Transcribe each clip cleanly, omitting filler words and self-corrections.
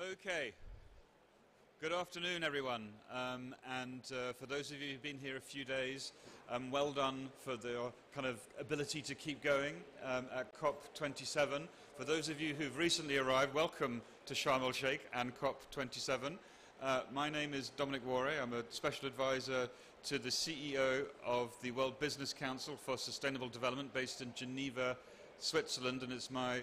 Okay. Good afternoon, everyone. For those of you who've been here a few days, well done for the kind of ability to keep going at COP27. For those of you who've recently arrived, welcome to Sharm el-Sheikh and COP27. My name is Dominic Warre. I'm a special advisor to the CEO of the World Business Council for Sustainable Development based in Geneva, Switzerland, and it's my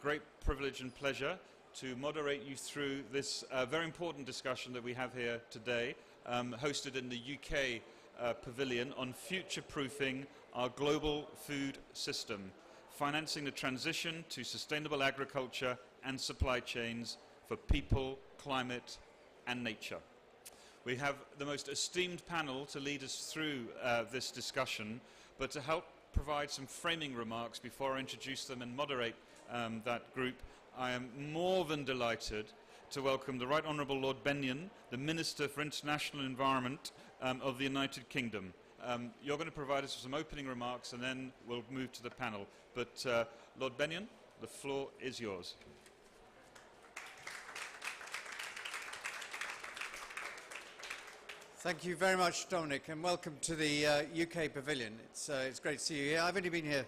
great privilege and pleasure to moderate you through this very important discussion that we have here today, hosted in the UK pavilion on future-proofing our global food system, financing the transition to sustainable agriculture and supply chains for people, climate and nature. We have the most esteemed panel to lead us through this discussion, but to help provide some framing remarks before I introduce them and moderate that group, I am more than delighted to welcome the Right Honourable Lord Bennion, the Minister for International Environment of the United Kingdom. You're going to provide us with some opening remarks and then we'll move to the panel. But Lord Bennion, the floor is yours. Thank you very much, Dominic, and welcome to the UK Pavilion. It's great to see you here. I've only been here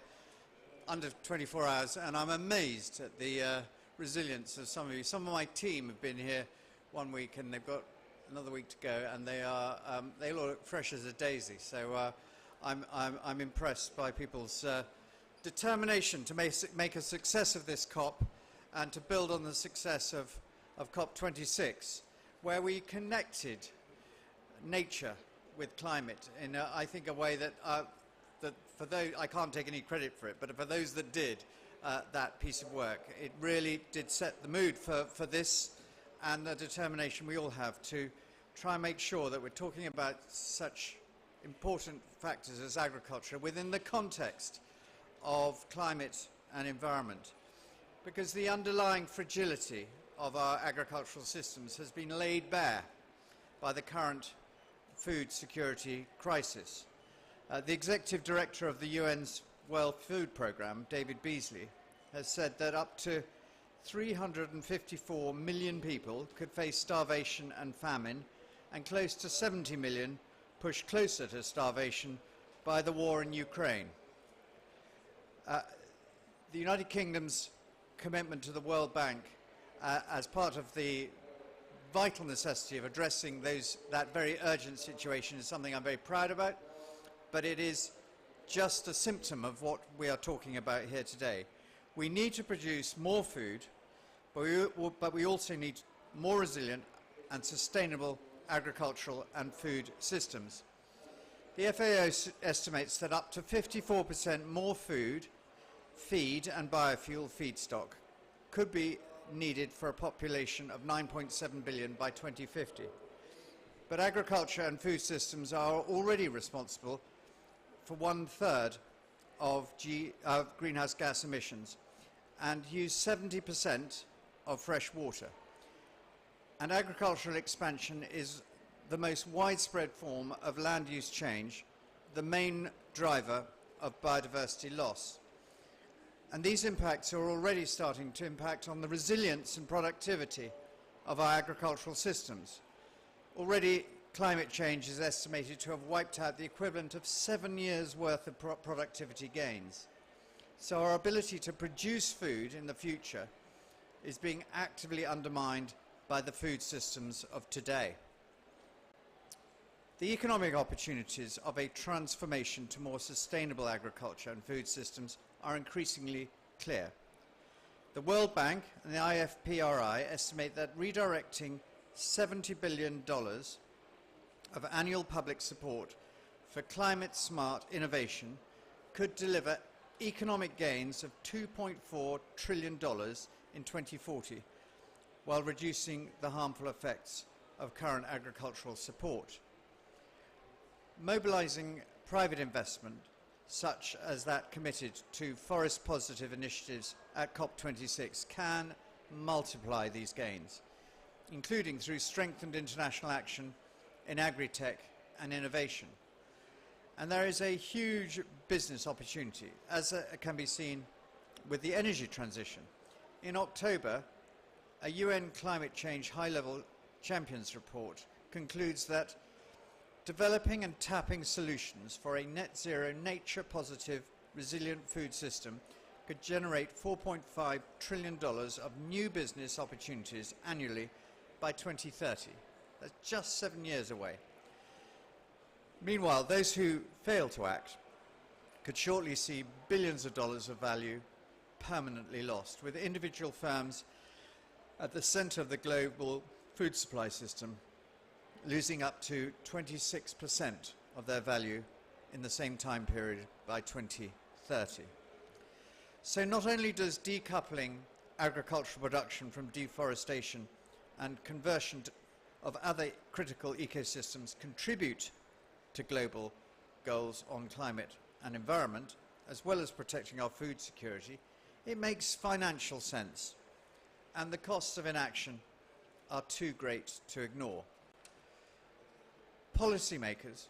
under 24 hours, and I'm amazed at the resilience of some of you. Some of my team have been here 1 week, and they've got another week to go, and they all look fresh as a daisy. So I'm impressed by people's determination to make a success of this COP and to build on the success of COP26, where we connected nature with climate in I think a way that for those, I can't take any credit for it, but for those that did that piece of work, it really did set the mood for this and the determination we all have to try and make sure that we're talking about such important factors as agriculture within the context of climate and environment, because the underlying fragility of our agricultural systems has been laid bare by the current food security crisis. The executive director of the UN's World Food Programme, David Beasley, has said that up to 354 million people could face starvation and famine, and close to 70 million pushed closer to starvation by the war in Ukraine. The United Kingdom's commitment to the World Bank as part of the vital necessity of addressing that very urgent situation is something I'm very proud about, but it is just a symptom of what we are talking about here today. We need to produce more food, but we also need more resilient and sustainable agricultural and food systems. The FAO estimates that up to 54% more food, feed and biofuel feedstock could be needed for a population of 9.7 billion by 2050. But agriculture and food systems are already responsible for 1/3 of greenhouse gas emissions and use 70% of fresh water. And agricultural expansion is the most widespread form of land use change, the main driver of biodiversity loss. And these impacts are already starting to impact on the resilience and productivity of our agricultural systems. Already, climate change is estimated to have wiped out the equivalent of 7 years' worth of productivity gains. So our ability to produce food in the future is being actively undermined by the food systems of today. The economic opportunities of a transformation to more sustainable agriculture and food systems are increasingly clear. The World Bank and the IFPRI estimate that redirecting $70 billion of annual public support for climate-smart innovation could deliver economic gains of $2.4 trillion in 2040, while reducing the harmful effects of current agricultural support. Mobilizing private investment, such as that committed to forest-positive initiatives at COP26, can multiply these gains, including through strengthened international action in agri-tech and innovation. And there is a huge business opportunity, as can be seen with the energy transition. In October, a UN climate change high-level champions report concludes that developing and tapping solutions for a net zero, nature-positive, resilient food system could generate $4.5 trillion of new business opportunities annually by 2030. That's just 7 years away. Meanwhile, those who fail to act could shortly see billions of dollars of value permanently lost, with individual firms at the center of the global food supply system losing up to 26% of their value in the same time period by 2030. So not only does decoupling agricultural production from deforestation and conversion of other critical ecosystems contribute to global goals on climate and environment, as well as protecting our food security, it makes financial sense, and the costs of inaction are too great to ignore. Policymakers,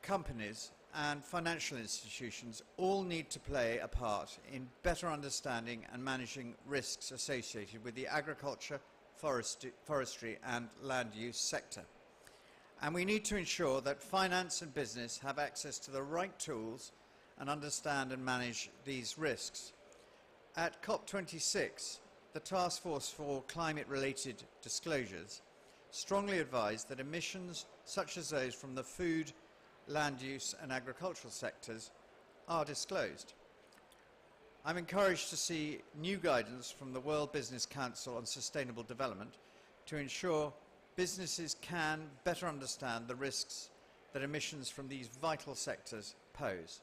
companies, and financial institutions all need to play a part in better understanding and managing risks associated with the agriculture, forestry, and land use sector. And we need to ensure that finance and business have access to the right tools and understand and manage these risks. At COP26, the Task Force for Climate-Related Disclosures strongly advised that emissions such as those from the food, land use and agricultural sectors are disclosed. I'm encouraged to see new guidance from the World Business Council on Sustainable Development to ensure businesses can better understand the risks that emissions from these vital sectors pose.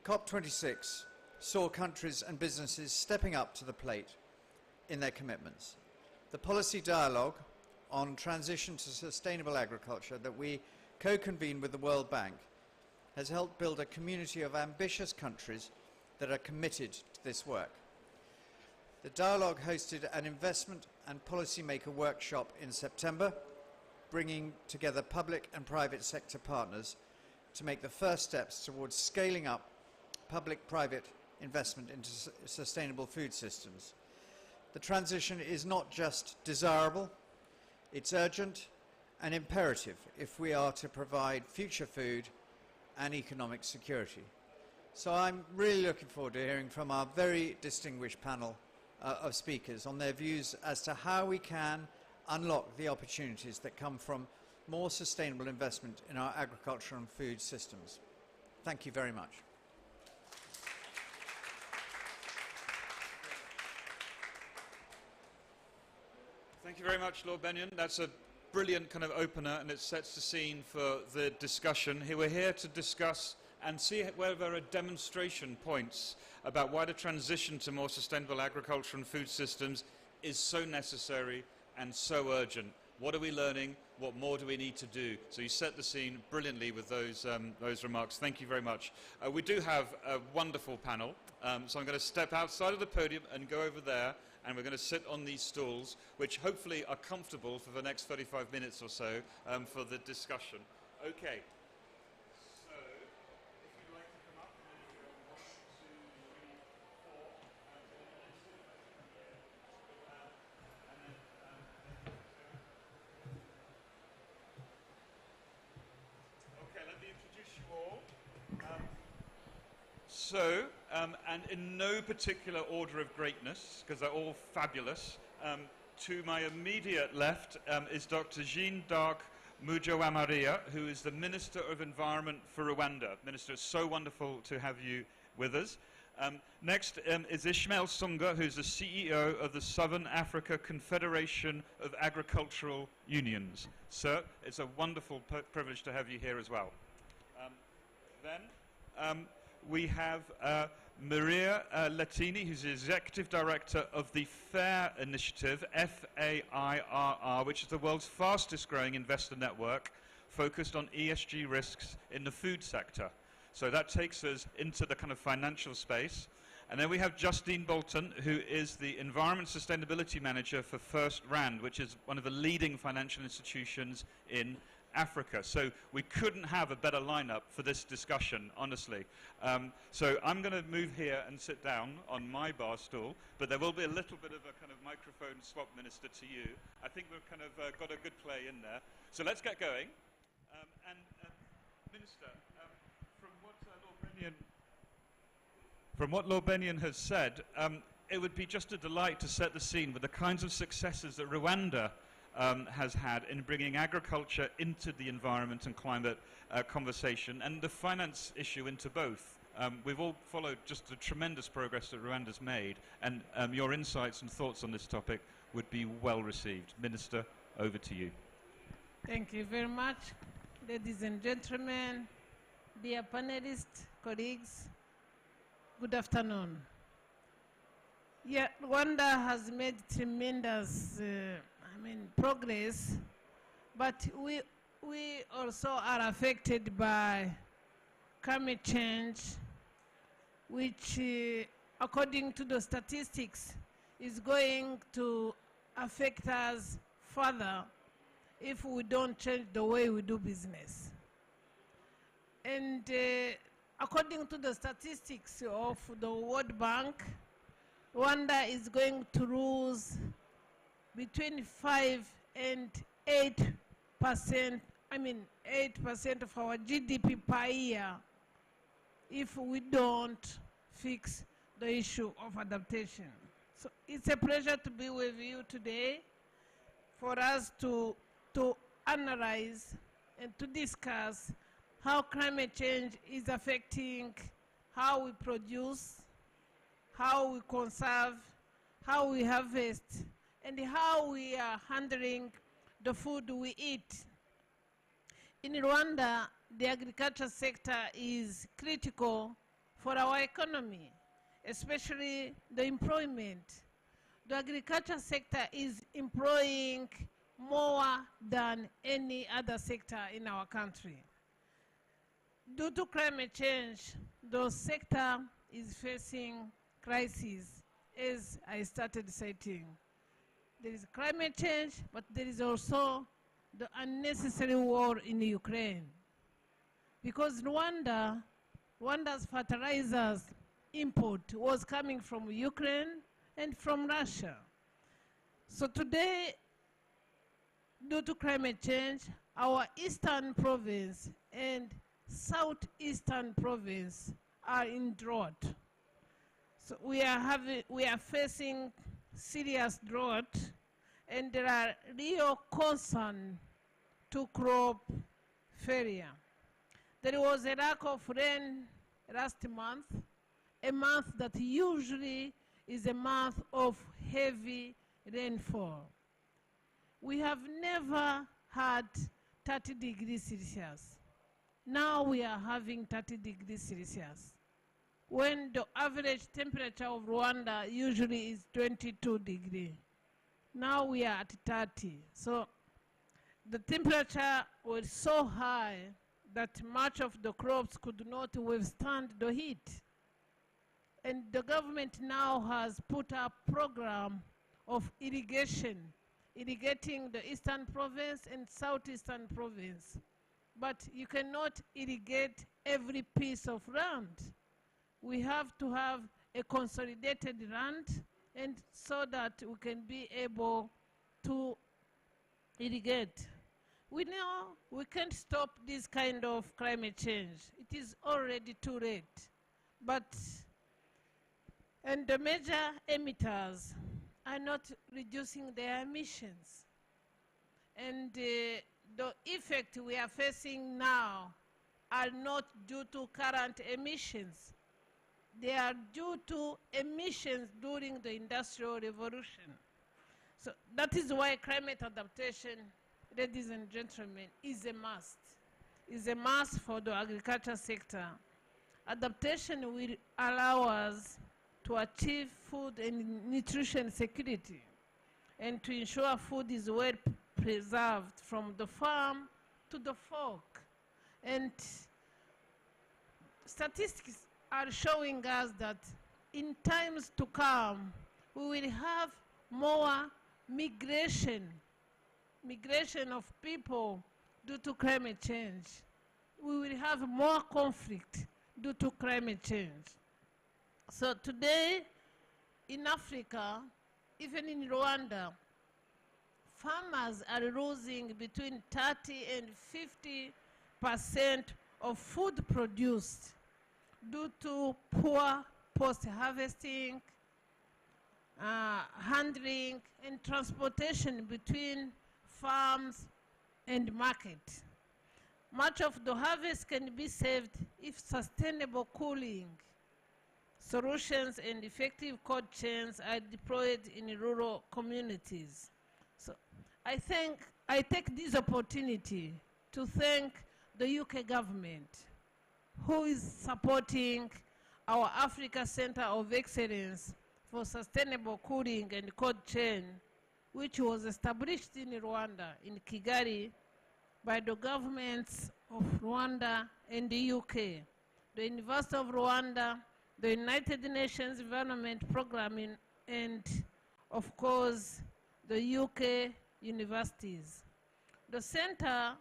COP26 saw countries and businesses stepping up to the plate in their commitments. The policy dialogue on transition to sustainable agriculture that we co-convened with the World Bank has helped build a community of ambitious countries that are committed to this work. The dialogue hosted an investment and policymaker workshop in September, bringing together public and private sector partners to make the first steps towards scaling up public-private investment into sustainable food systems. The transition is not just desirable, it's urgent and imperative if we are to provide future food and economic security. So I'm really looking forward to hearing from our very distinguished panel of speakers on their views as to how we can unlock the opportunities that come from more sustainable investment in our agriculture and food systems. Thank you very much. Thank you very much, Lord Benyon. That's a brilliant kind of opener, and it sets the scene for the discussion. Here we're here to discuss and see where there are demonstration points about why the transition to more sustainable agriculture and food systems is so necessary and so urgent. What are we learning? What more do we need to do? So you set the scene brilliantly with those remarks. Thank you very much. We do have a wonderful panel, so I'm going to step outside of the podium and go over there, and we're going to sit on these stools, which hopefully are comfortable for the next 35 minutes or so for the discussion. Okay. So, if you'd like to come up, and then you go 1, 2, 3, 4, okay, let me introduce you all. And in no particular order of greatness, because they're all fabulous, to my immediate left is Dr. Jean-Darc Mujawamariya, who is the Minister of Environment for Rwanda. Minister, it's so wonderful to have you with us. Next is Ishmael Sunga, who's the CEO of the Southern Africa Confederation of Agricultural Unions. Sir, it's a wonderful privilege to have you here as well. Then we have Maria Latini, who's the Executive Director of the FAIR Initiative, F-A-I-R-R, which is the world's fastest growing investor network focused on ESG risks in the food sector. So that takes us into the kind of financial space. And then we have Justine Bolton, who is the Environment Sustainability Manager for First Rand, which is one of the leading financial institutions in Africa. So we couldn't have a better lineup for this discussion, honestly. So I'm going to move here and sit down on my bar stool, but there will be a little bit of a kind of microphone swap, Minister, to you. I think we've kind of got a good play in there. So let's get going. Minister, from what Lord Bennion has said, it would be just a delight to set the scene with the kinds of successes that Rwanda has had in bringing agriculture into the environment and climate conversation, and the finance issue into both. We've all followed just the tremendous progress that Rwanda's made, and your insights and thoughts on this topic would be well received. Minister, over to you. Thank you very much, ladies and gentlemen, dear panelists, colleagues. Good afternoon. Yeah, Rwanda has made tremendous progress, but we also are affected by climate change, which, according to the statistics, is going to affect us further if we don't change the way we do business. And according to the statistics of the World Bank, Rwanda is going to lose between 5 and 8%, 8% of our GDP per year if we don't fix the issue of adaptation. So it's a pleasure to be with you today for us to analyze and to discuss how climate change is affecting how we produce, how we conserve, how we harvest, and how we are handling the food we eat. In Rwanda, the agriculture sector is critical for our economy, especially the employment. The agriculture sector is employing more than any other sector in our country. Due to climate change, the sector is facing crises, as I started citing. There is climate change, but there is also the unnecessary war in Ukraine. Because Rwanda's fertilizers import was coming from Ukraine and from Russia. So today, due to climate change, our eastern province and southeastern province are in drought. So we are facing serious drought, and there are real concern to crop failure. There was a lack of rain last month, a month that usually is a month of heavy rainfall. We have never had 30 degrees Celsius. Now we are having 30 degrees Celsius, when the average temperature of Rwanda usually is 22 degrees. Now we are at 30. So the temperature was so high that much of the crops could not withstand the heat. And the government now has put up a program of irrigation, irrigating the eastern province and southeastern province. But you cannot irrigate every piece of land. We have to have a consolidated land, and so that we can be able to irrigate. We know we can't stop this kind of climate change. It is already too late. And the major emitters are not reducing their emissions. And the effect we are facing now are not due to current emissions. They are due to emissions during the Industrial Revolution. So that is why climate adaptation, ladies and gentlemen, is a must. Is a must for the agriculture sector. Adaptation will allow us to achieve food and nutrition security, and to ensure food is well preserved from the farm to the fork. And statistics are showing us that in times to come, we will have more migration of people due to climate change. We will have more conflict due to climate change. So today, in Africa, even in Rwanda, farmers are losing between 30 and 50% of food produced due to poor post-harvesting, handling, and transportation between farms and market. Much of the harvest can be saved if sustainable cooling solutions and effective cold chains are deployed in rural communities. So I take this opportunity to thank the UK government, who is supporting our Africa Center of Excellence for Sustainable Cooling and Cold Chain, which was established in Rwanda, in Kigali, by the governments of Rwanda and the UK, the University of Rwanda, the United Nations Environment Programme, and of course, the UK universities. The center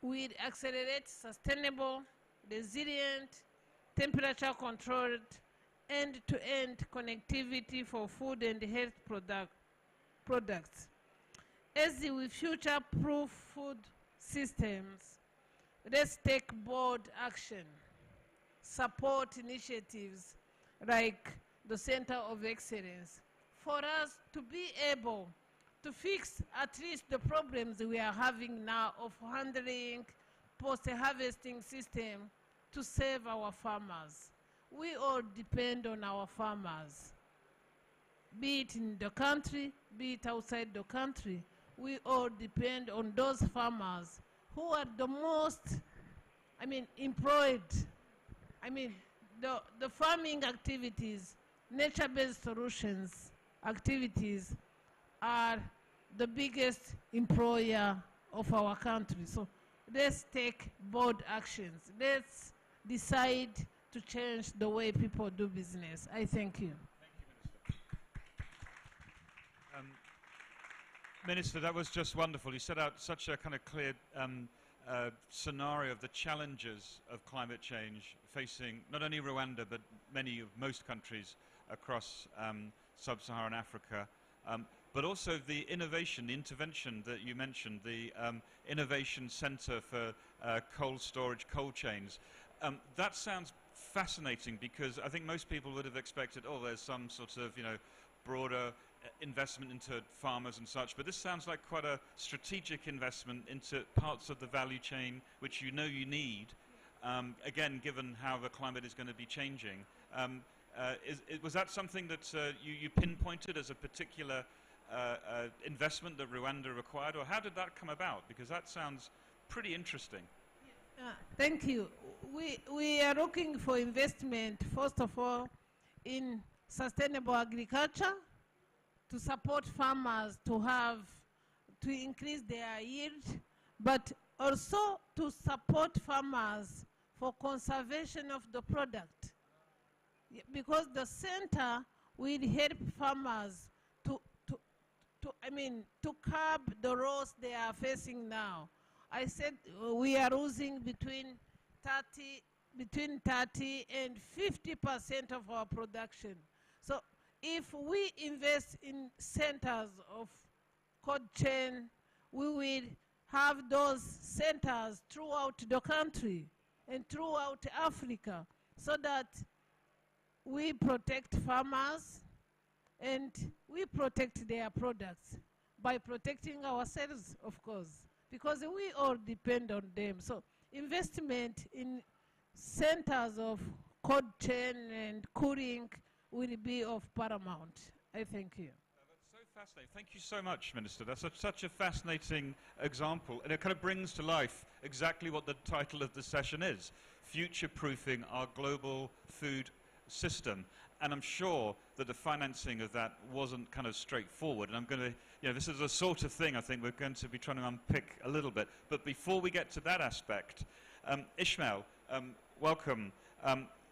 will accelerate sustainable, resilient, temperature-controlled, end-to-end connectivity for food and health products. As we future-proof food systems, let's take bold action, support initiatives like the Center of Excellence for us to be able to fix at least the problems we are having now of handling post-harvesting system to save our farmers. We all depend on our farmers, be it in the country, be it outside the country. We all depend on those farmers who are the most, employed. The farming activities, nature-based solutions activities are the biggest employer of our country. So let's take bold actions. Let's decide to change the way people do business. I thank you. Thank you, Minister. Minister, that was just wonderful. You set out such a kind of clear scenario of the challenges of climate change facing not only Rwanda, but most countries across sub-Saharan Africa. But also the innovation, the intervention that you mentioned, the Innovation Center for Cold Storage, Cold Chains. That sounds fascinating, because I think most people would have expected, oh, there's some sort of, broader investment into farmers and such, but this sounds like quite a strategic investment into parts of the value chain which you need, again, given how the climate is going to be changing. Was that something that you pinpointed as a particular investment that Rwanda required, or how did that come about? Because that sounds pretty interesting. Thank you. We are looking for investment, first of all, in sustainable agriculture, to support farmers to increase their yield, but also to support farmers for conservation of the product. Because the center will help farmers to curb the loss they are facing now. I said we are losing between 30 and 50% of our production. So if we invest in centers of cold chain, we will have those centers throughout the country and throughout Africa, so that we protect farmers and we protect their products by protecting ourselves, of course, because we all depend on them. So investment in centers of cold chain and cooling will be of paramount. I thank you. That's so fascinating. Thank you so much, Minister. That's such a fascinating example, and it kind of brings to life exactly what the title of the session is: future-proofing our global food system. And I'm sure that the financing of that wasn't kind of straightforward. And I'm going to, this is the sort of thing I think we're going to be trying to unpick a little bit. But before we get to that aspect, Ishmael, welcome.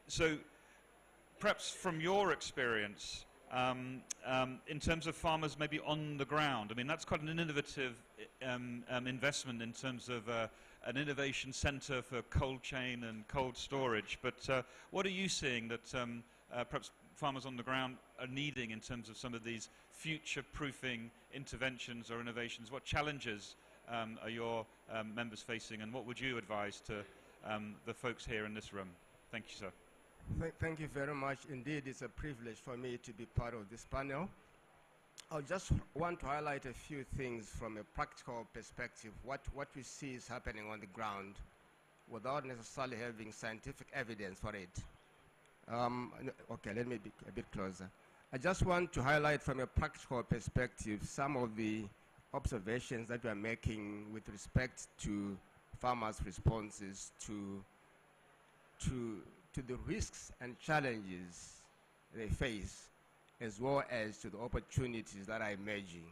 So perhaps from your experience, in terms of farmers maybe on the ground, I mean, that's quite an innovative investment in terms of an innovation center for cold chain and cold storage, but what are you seeing that perhaps farmers on the ground are needing in terms of some of these future-proofing interventions or innovations? What challenges are your members facing, and what would you advise to the folks here in this room? Thank you, sir. Thank you very much. Indeed, it's a privilege for me to be part of this panel. I just want to highlight a few things from a practical perspective, what we see is happening on the ground without necessarily having scientific evidence for it. Okay, let me be a bit closer. I just want to highlight from a practical perspective some of the observations that we are making with respect to farmers' responses to the risks and challenges they face, as well as to the opportunities that are emerging.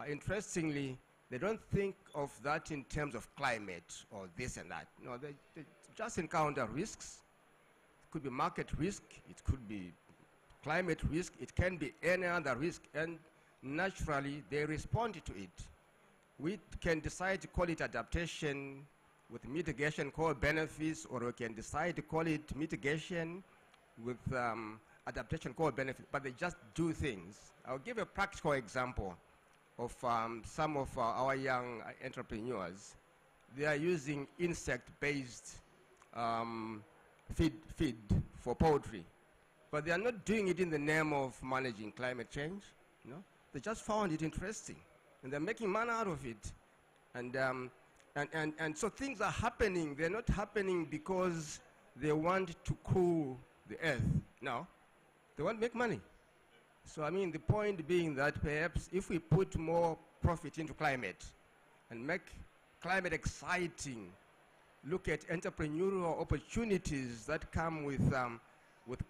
Interestingly, they don't think of that in terms of climate or this and that. No, they just encounter risks. It could be market risk, it could be climate risk, it can be any other risk, and naturally they respond to it. We can decide to call it adaptation with mitigation called benefits, or we can decide to call it mitigation with adaptation called benefit, but they just do things. I'll give a practical example of some of our young entrepreneurs. They are using insect-based feed for poultry, but they are not doing it in the name of managing climate change. You know? They just found it interesting, and they're making money out of it. And so things are happening. They're not happening because they want to cool the earth. No, they want to make money. So I mean, the point being that perhaps if we put more profit into climate and make climate exciting, look at entrepreneurial opportunities that come with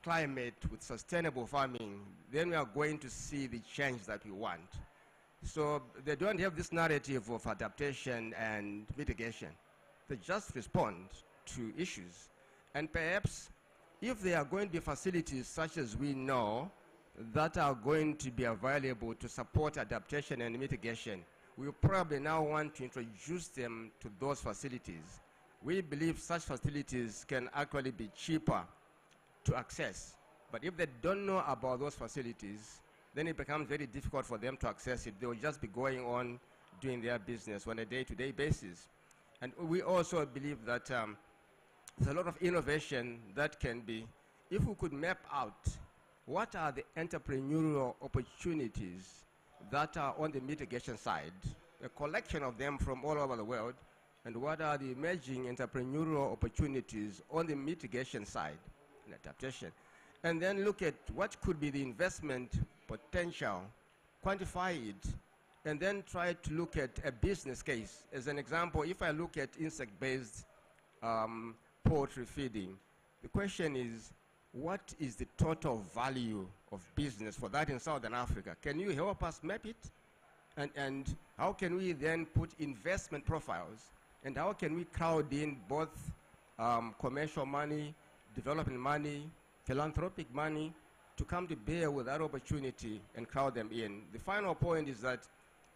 climate, with sustainable farming, then we are going to see the change that we want. So they don't have this narrative of adaptation and mitigation. They just respond to issues. And perhaps if there are going to be facilities such as we know that are going to be available to support adaptation and mitigation, we probably now want to introduce them to those facilities. We believe such facilities can actually be cheaper to access. But if they don't know about those facilities, then it becomes very difficult for them to access it. They will just be going on doing their business on a day-to-day basis. And we also believe that there's a lot of innovation that can be, if we could map out what are the entrepreneurial opportunities that are on the mitigation side, a collection of them from all over the world, and what are the emerging entrepreneurial opportunities on the mitigation side and adaptation. And then look at what could be the investment potential, quantify it, and then try to look at a business case. As an example, if I look at insect-based poultry feeding, the question is, what is the total value of business for that in Southern Africa? Can you help us map it? And how can we then put investment profiles? And how can we crowd in both commercial money, development money, philanthropic money to come to bear with that opportunity and crowd them in? The final point is that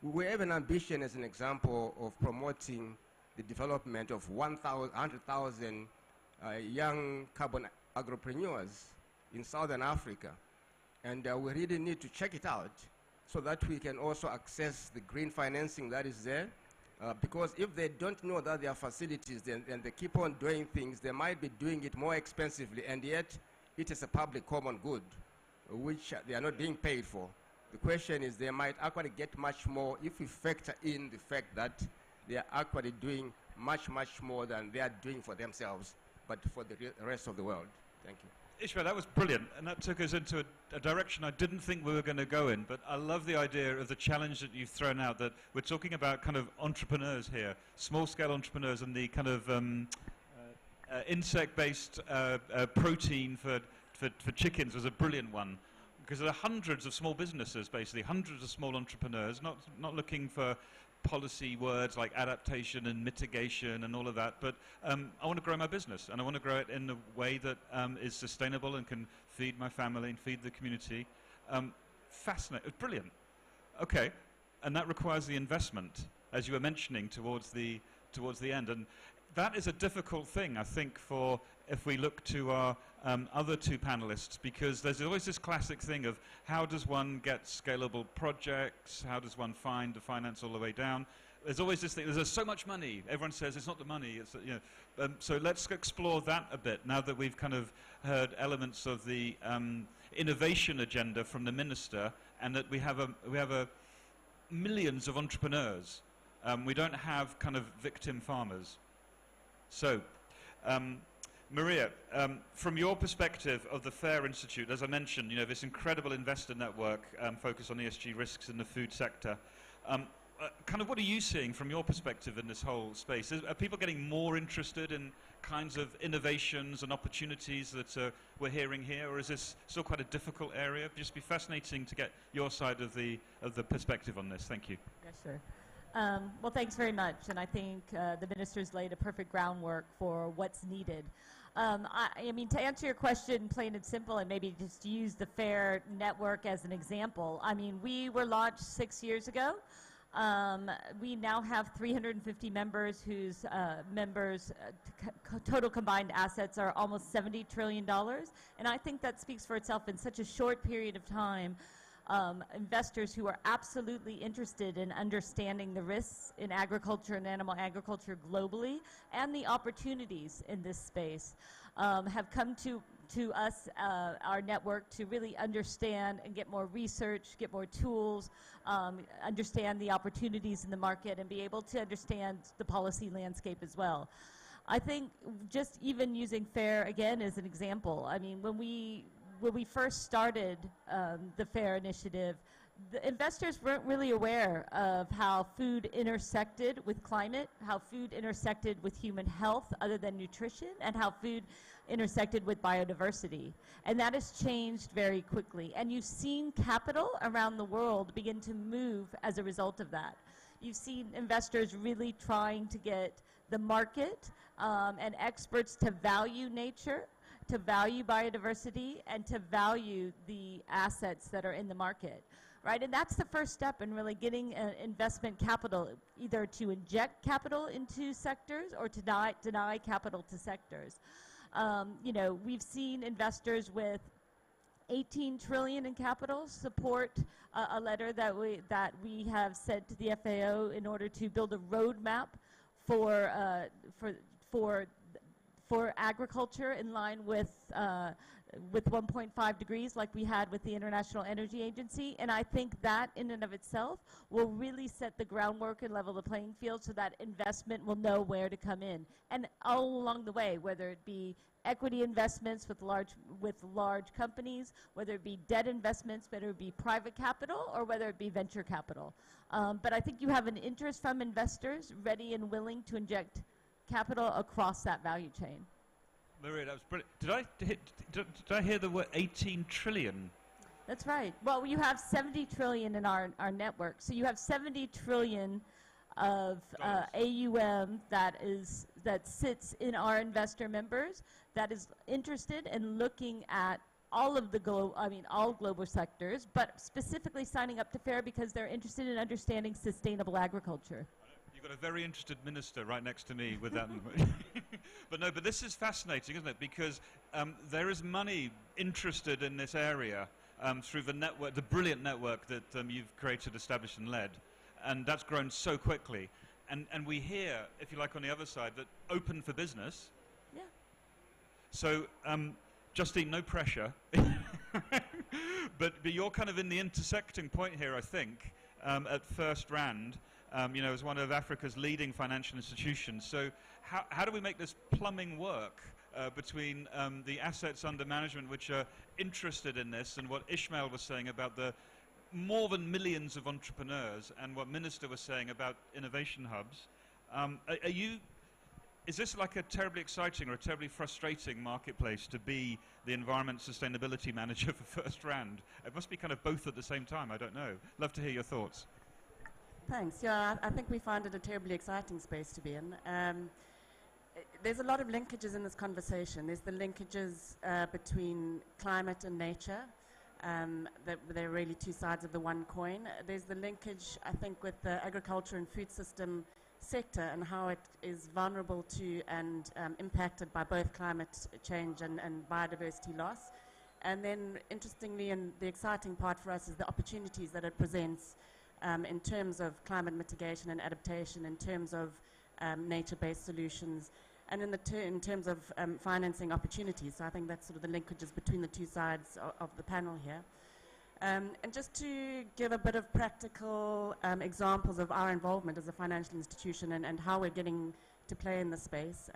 we have an ambition, as an example, of promoting the development of 100,000 young carbon agropreneurs in Southern Africa. And we really need to check it out so that we can also access the green financing that is there. Because if they don't know that there are facilities and they keep on doing things, they might be doing it more expensively, and yet it is a public common good, which they are not being paid for. The question is, they might actually get much more if we factor in the fact that they are actually doing much, much more than they are doing for themselves, but for the rest of the world. Thank you. Ishmael, that was brilliant, and that took us into a direction I didn't think we were going to go in, but I love the idea of the challenge that you've thrown out, that we're talking about kind of entrepreneurs here, small-scale entrepreneurs, and the kind of insect-based protein for chickens was a brilliant one, because there are hundreds of small businesses, basically, hundreds of small entrepreneurs, not looking for policy words like adaptation and mitigation and all of that, but I want to grow my business, and I want to grow it in a way that is sustainable and can feed my family and feed the community. Fascinating, brilliant. Okay, and that requires the investment, as you were mentioning, towards the towards the end. And that is a difficult thing, I think, for if we look to our other two panelists, because there's always this classic thing of how does one get scalable projects, how does one find the finance all the way down. There's always this thing, there's so much money. Everyone says it's not the money, it's, you know. So let's explore that a bit now that we've kind of heard elements of the innovation agenda from the minister, and that we have millions of entrepreneurs. We don't have kind of victim farmers. So, Maria, from your perspective of the FAIR Institute, as I mentioned, you know, this incredible investor network focused on ESG risks in the food sector. Kind of what are you seeing from your perspective in this whole space? Are people getting more interested in kinds of innovations and opportunities that we're hearing here, or is this still quite a difficult area? It'd just be fascinating to get your side of the perspective on this. Thank you. Yeah, sure. Well, thanks very much, and I think the minister's laid a perfect groundwork for what's needed. I mean, to answer your question plain and simple, and maybe just use the FAIR network as an example, I mean, we were launched 6 years ago. We now have 350 members whose total combined assets are almost $70 trillion, and I think that speaks for itself. In such a short period of time, investors who are absolutely interested in understanding the risks in agriculture and animal agriculture globally and the opportunities in this space have come to us, our network, to really understand and get more research, get more tools, understand the opportunities in the market, and be able to understand the policy landscape as well. I think just even using FAIR again as an example, I mean, when we first started the FAIR initiative, the investors weren't really aware of how food intersected with climate, how food intersected with human health other than nutrition, and how food intersected with biodiversity. And that has changed very quickly. And you've seen capital around the world begin to move as a result of that. You've seen investors really trying to get the market and experts to value nature, to value biodiversity, and to value the assets that are in the market, right? And that's the first step in really getting investment capital, either to inject capital into sectors or to deny capital to sectors. You know, we've seen investors with 18 trillion in capital support a letter that we have sent to the FAO in order to build a roadmap for agriculture in line with 1.5 degrees like we had with the International Energy Agency. And I think that in and of itself will really set the groundwork and level the playing field so that investment will know where to come in. And all along the way, whether it be equity investments with large companies, whether it be debt investments, whether it be private capital, or whether it be venture capital. But I think you have an interest from investors ready and willing to inject capital across that value chain. Maria, that was brilliant. Did I hear the word 18 trillion? That's right. Well, you have 70 trillion in our network. So you have 70 trillion of AUM that sits in our investor members that is interested in looking at all of the all global sectors, but specifically signing up to FAIR because they're interested in understanding sustainable agriculture. You've got a very interested minister right next to me with that. But this is fascinating, isn't it? Because there is money interested in this area through the network, the brilliant network that you've created, established, and led. And that's grown so quickly. And we hear, if you like, on the other side, that open for business. Yeah. So, Justine, no pressure. but you're kind of in the intersecting point here, I think, at First Rand. You know, as one of Africa's leading financial institutions. So how do we make this plumbing work between the assets under management which are interested in this and what Ishmael was saying about the more than millions of entrepreneurs and what Minister was saying about innovation hubs? Is this like a terribly exciting or a terribly frustrating marketplace to be the environment sustainability manager for First Rand? It must be kind of both at the same time, I don't know. Love to hear your thoughts. Thanks. Yeah, I think we find it a terribly exciting space to be in. There's a lot of linkages in this conversation. There's the linkages between climate and nature. They're really two sides of the one coin. There's the linkage, I think, with the agriculture and food system sector and how it is vulnerable to and impacted by both climate change and biodiversity loss. And then, interestingly, and the exciting part for us is the opportunities that it presents in terms of climate mitigation and adaptation, in terms of nature-based solutions, and in terms of financing opportunities. So I think that's sort of the linkages between the two sides of the panel here. And just to give a bit of practical examples of our involvement as a financial institution and how we're getting to play in the space.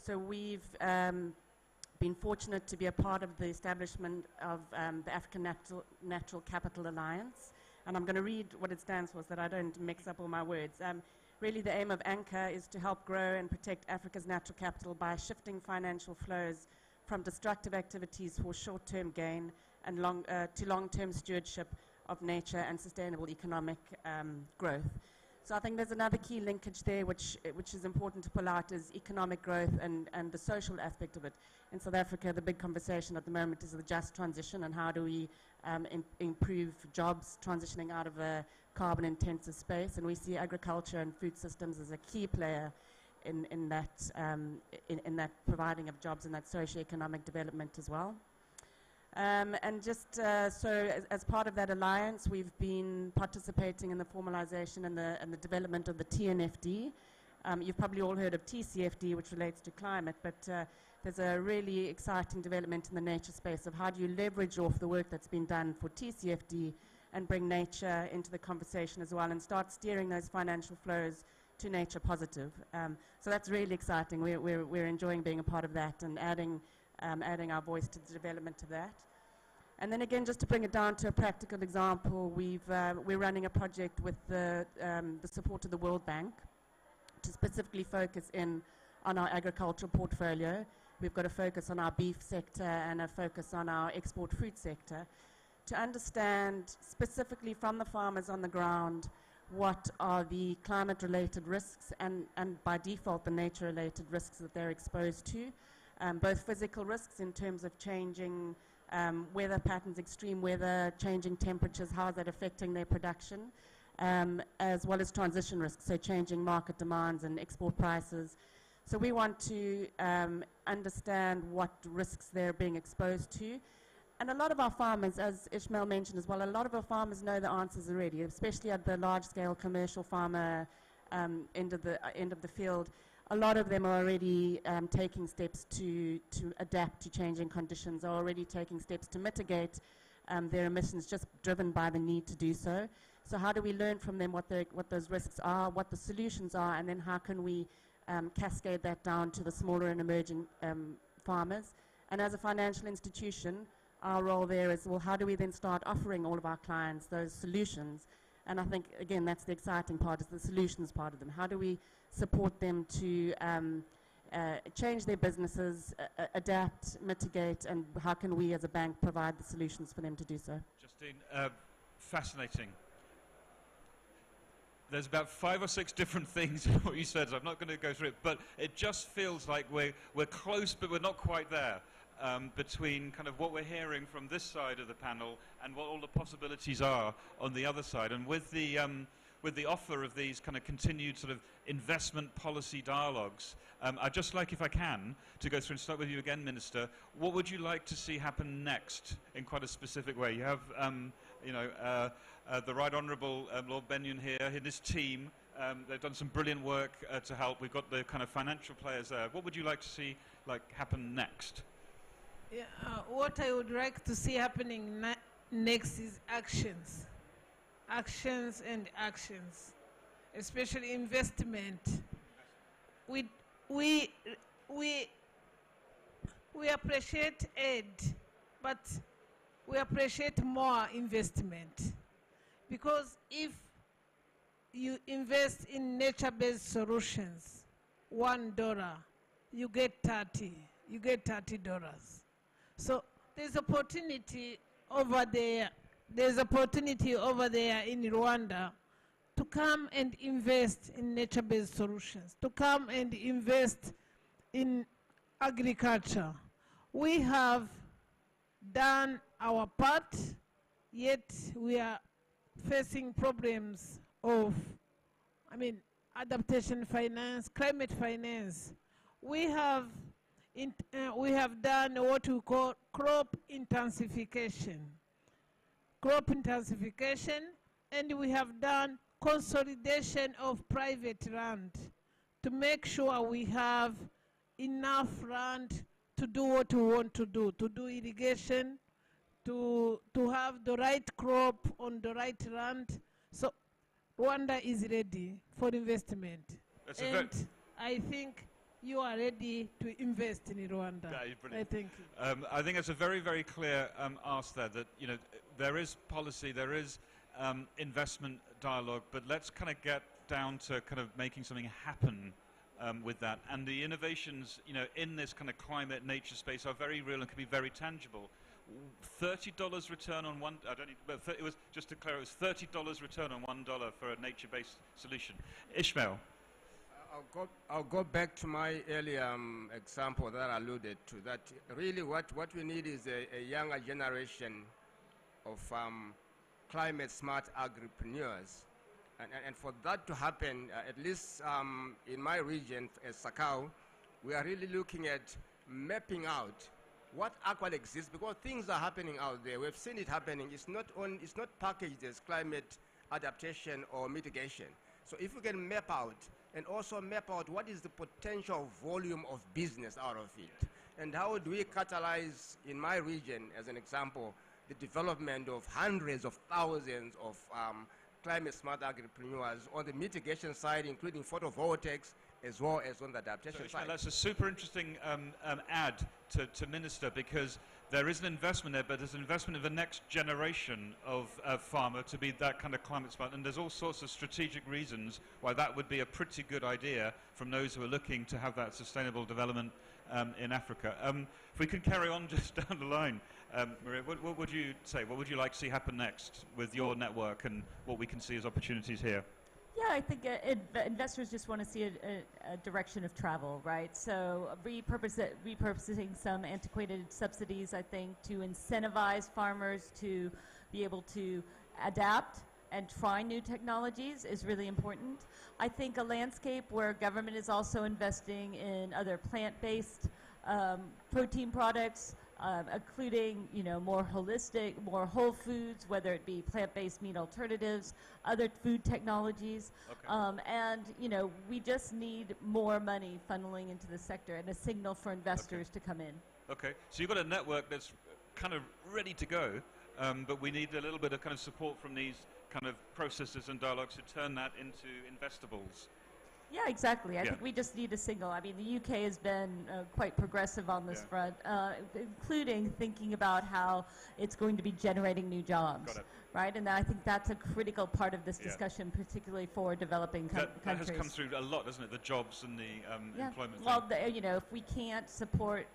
So we've been fortunate to be a part of the establishment of the African Natural Capital Alliance. And I'm going to read what it stands for so that I don't mix up all my words. Really, the aim of ANCA is to help grow and protect Africa's natural capital by shifting financial flows from destructive activities for short-term gain and to long-term stewardship of nature and sustainable economic growth. So I think there's another key linkage there which is important to pull out is economic growth and the social aspect of it. In South Africa, the big conversation at the moment is the just transition and how do we improve jobs transitioning out of a carbon-intensive space. And we see agriculture and food systems as a key player in that providing of jobs and that socio-economic development as well. And just so as part of that alliance, we've been participating in the formalization and the development of the TNFD. You've probably all heard of TCFD, which relates to climate, but there's a really exciting development in the nature space of how do you leverage off the work that's been done for TCFD and bring nature into the conversation as well and start steering those financial flows to nature positive. So that's really exciting. We're enjoying being a part of that and adding our voice to the development of that. And then again, just to bring it down to a practical example, we're running a project with the support of the World Bank to specifically focus in on our agricultural portfolio. We've got a focus on our beef sector and a focus on our export fruit sector to understand specifically from the farmers on the ground what are the climate-related risks and by default the nature-related risks that they're exposed to. Both physical risks in terms of changing weather patterns, extreme weather, changing temperatures, how is that affecting their production, as well as transition risks, so changing market demands and export prices. So we want to understand what risks they're being exposed to. And a lot of our farmers, as Ishmael mentioned as well, a lot of our farmers know the answers already, especially at the large-scale commercial farmer end of the field. A lot of them are already taking steps to adapt to changing conditions, are already taking steps to mitigate their emissions just driven by the need to do so. So how do we learn from them what those risks are, what the solutions are, and then how can we cascade that down to the smaller and emerging farmers? And as a financial institution, our role there is, well, how do we then start offering all of our clients those solutions? And I think, again, that's the exciting part, is the solutions part of them. How do we support them to change their businesses, adapt, mitigate, and how can we as a bank provide the solutions for them to do so? Justine, fascinating. There's about 5 or 6 different things in what you said, so I'm not going to go through it, but it just feels like we're close, but we're not quite there. Between kind of what we're hearing from this side of the panel and what all the possibilities are on the other side. And with the offer of these kind of continued sort of investment policy dialogues, I'd just like, if I can, to go through and start with you again, Minister. What would you like to see happen next in quite a specific way? You have, the Right Honourable Lord Benyon here, his team. They've done some brilliant work to help. We've got the kind of financial players there. What would you like to see happen next? Yeah, what I would like to see happening next is actions. Actions and actions, especially investment. We appreciate aid, but we appreciate more investment. Because if you invest in nature-based solutions, $1, you get 30. You get $30. So there's opportunity over there. There's opportunity over there in Rwanda to come and invest in nature-based solutions, to come and invest in agriculture. We have done our part, yet we are facing problems of, adaptation finance, climate finance. We have done what we call crop intensification. Crop intensification, and we have done consolidation of private land to make sure we have enough land to do what we want to do irrigation, to have the right crop on the right land. So Rwanda is ready for investment. And I think you are ready to invest in Rwanda. I think. I think it's a very, very clear ask there that, you know, there is policy, there is investment dialogue, but let's kind of get down to kind of making something happen with that. And the innovations, you know, in this kind of climate nature space are very real and can be very tangible. $30 return on one, I don't need, but it was, just to clarify, it was $30 return on $1 for a nature-based solution. Ishmael. I'll go back to my earlier example that I alluded to, that really what we need is a younger generation of climate smart agripreneurs. And for that to happen, at least in my region, as Sakau, we are really looking at mapping out what actually exists, because things are happening out there. We've seen it happening. It's not packaged as climate adaptation or mitigation. So if we can map out, and also map out what is the potential volume of business out of it, and how do we catalyze, in my region, as an example, the development of hundreds of thousands of climate smart agripreneurs on the mitigation side, including photovoltaics, as well as on the adaptation side. That's a super interesting add to Minister, because there is an investment there, but there's an investment in the next generation of farmer to be that kind of climate smart, and there's all sorts of strategic reasons why that would be a pretty good idea from those who are looking to have that sustainable development in Africa. If we can carry on just down the line, Maria, what would you say? What would you like to see happen next with your network and what we can see as opportunities here? Yeah, I think investors just want to see a direction of travel, right? So repurposing some antiquated subsidies, I think, to incentivize farmers to be able to adapt and try new technologies is really important. I think a landscape where government is also investing in other plant-based protein products, including, you know, more holistic, more whole foods, whether it be plant-based meat alternatives, other food technologies. Okay. And, you know, we just need more money funneling into the sector and a signal for investors to come in. Okay, so you've got a network that's kind of ready to go, but we need a little bit of kind of support from these kind of processes and dialogues to turn that into investables. Yeah, exactly. I think we just need a signal. I mean, the UK has been quite progressive on this front, including thinking about how it's going to be generating new jobs, right? And I think that's a critical part of this discussion, particularly for developing countries. That has come through a lot, doesn't it? The jobs and the employment. Well, you know, if we can't support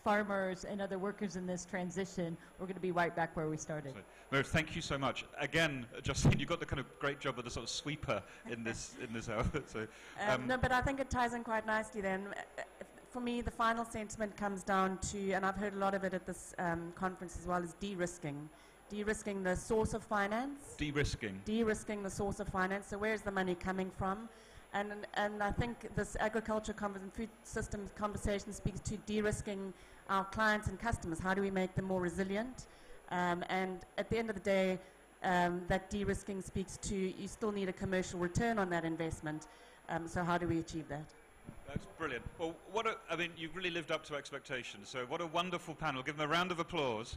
farmers and other workers in this transition, we're going to be right back where we started. Mary, thank you so much. Again, Justine, you got the kind of great job of the sort of sweeper in this hour. So, no, but I think it ties in quite nicely then. For me, the final sentiment comes down to, and I've heard a lot of it at this conference as well, is de-risking. De-risking the source of finance. De-risking. De-risking the source of finance. So where's the money coming from? And I think this agriculture and food systems conversation speaks to de-risking our clients and customers. How do we make them more resilient? And at the end of the day, that de-risking speaks to, you still need a commercial return on that investment. So how do we achieve that? That's brilliant. Well, I mean, you've really lived up to expectations. So what a wonderful panel. Give them a round of applause.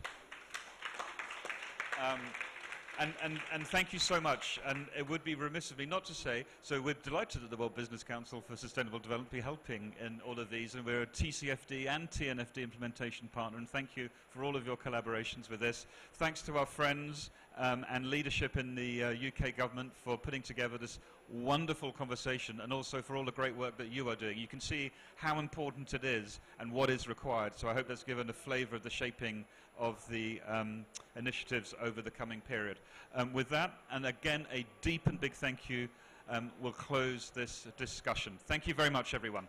And thank you so much. And it would be remiss of me not to say, so we're delighted that the World Business Council for Sustainable Development be helping in all of these, and we're a TCFD and TNFD implementation partner, and thank you for all of your collaborations with this. Thanks to our friends and leadership in the UK government for putting together this wonderful conversation, and also for all the great work that you are doing. You can see how important it is and what is required, so I hope that's given a flavour of the shaping of the initiatives over the coming period. With that, and again, a deep and big thank you, we'll close this discussion. Thank you very much, everyone.